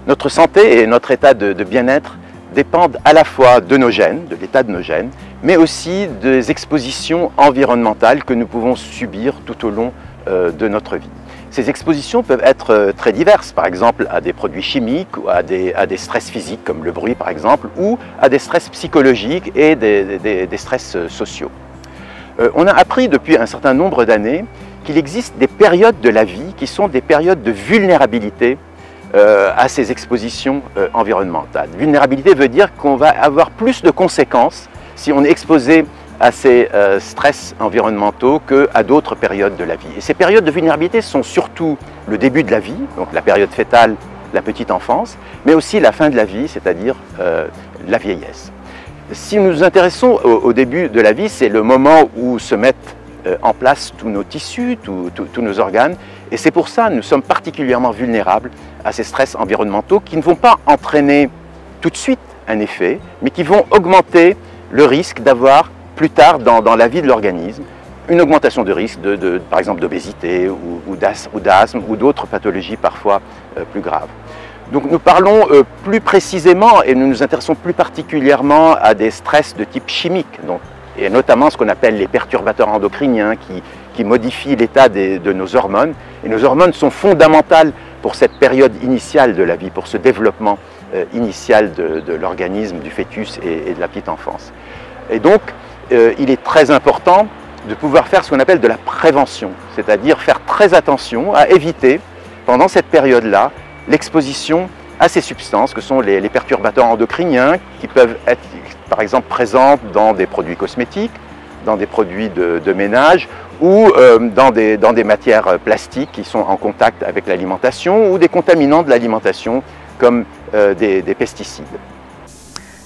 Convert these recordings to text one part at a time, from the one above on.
Notre santé et notre état de bien-être dépendent à la fois de nos gènes, de l'état de nos gènes, mais aussi des expositions environnementales que nous pouvons subir tout au long de notre vie. Ces expositions peuvent être très diverses, par exemple à des produits chimiques, ou à des stress physiques comme le bruit par exemple, ou à des stress psychologiques et des stress sociaux. On a appris depuis un certain nombre d'années qu'il existe des périodes de la vie qui sont des périodes de vulnérabilité à ces expositions environnementales. Vulnérabilité veut dire qu'on va avoir plus de conséquences si on est exposé à ces stress environnementaux qu'à d'autres périodes de la vie. Et ces périodes de vulnérabilité sont surtout le début de la vie, donc la période fœtale, la petite enfance, mais aussi la fin de la vie, c'est-à-dire la vieillesse. Si nous nous intéressons au début de la vie, c'est le moment où se mettent en place tous nos tissus, tous nos organes, et c'est pour ça que nous sommes particulièrement vulnérables à ces stress environnementaux qui ne vont pas entraîner tout de suite un effet, mais qui vont augmenter le risque d'avoir plus tard dans la vie de l'organisme une augmentation de risque par exemple d'obésité ou d'asthme ou d'autres pathologies parfois plus graves. Donc nous parlons plus précisément et nous nous intéressons plus particulièrement à des stress de type chimique, donc, et notamment ce qu'on appelle les perturbateurs endocriniens qui modifient l'état de nos hormones. Et nos hormones sont fondamentales pour cette période initiale de la vie, pour ce développement initial de l'organisme, du fœtus et de la petite enfance. Et donc, il est très important de pouvoir faire ce qu'on appelle de la prévention, c'est-à-dire faire très attention à éviter, pendant cette période-là, l'exposition à ces substances que sont les perturbateurs endocriniens qui peuvent être par exemple présents dans des produits cosmétiques, dans des produits de ménage ou dans des matières plastiques qui sont en contact avec l'alimentation ou des contaminants de l'alimentation comme des pesticides.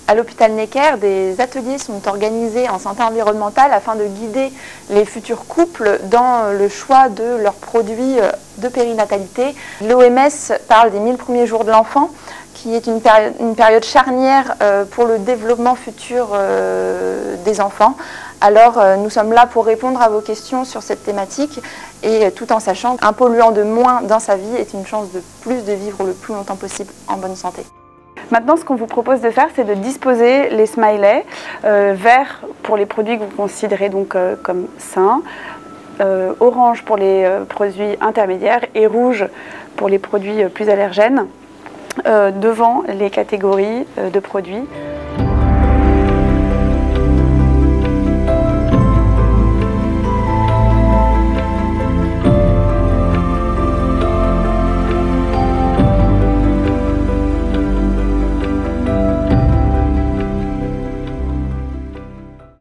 À l'hôpital Necker, des ateliers sont organisés en santé environnementale afin de guider les futurs couples dans le choix de leurs produits de périnatalité. L'OMS parle des 1000 premiers jours de l'enfant, qui est une période charnière pour le développement futur des enfants. Alors nous sommes là pour répondre à vos questions sur cette thématique et tout en sachant qu'un polluant de moins dans sa vie est une chance de plus de vivre le plus longtemps possible en bonne santé. Maintenant, ce qu'on vous propose de faire, c'est de disposer les smileys verts pour les produits que vous considérez donc comme sains, orange pour les produits intermédiaires et rouge pour les produits plus allergènes devant les catégories de produits.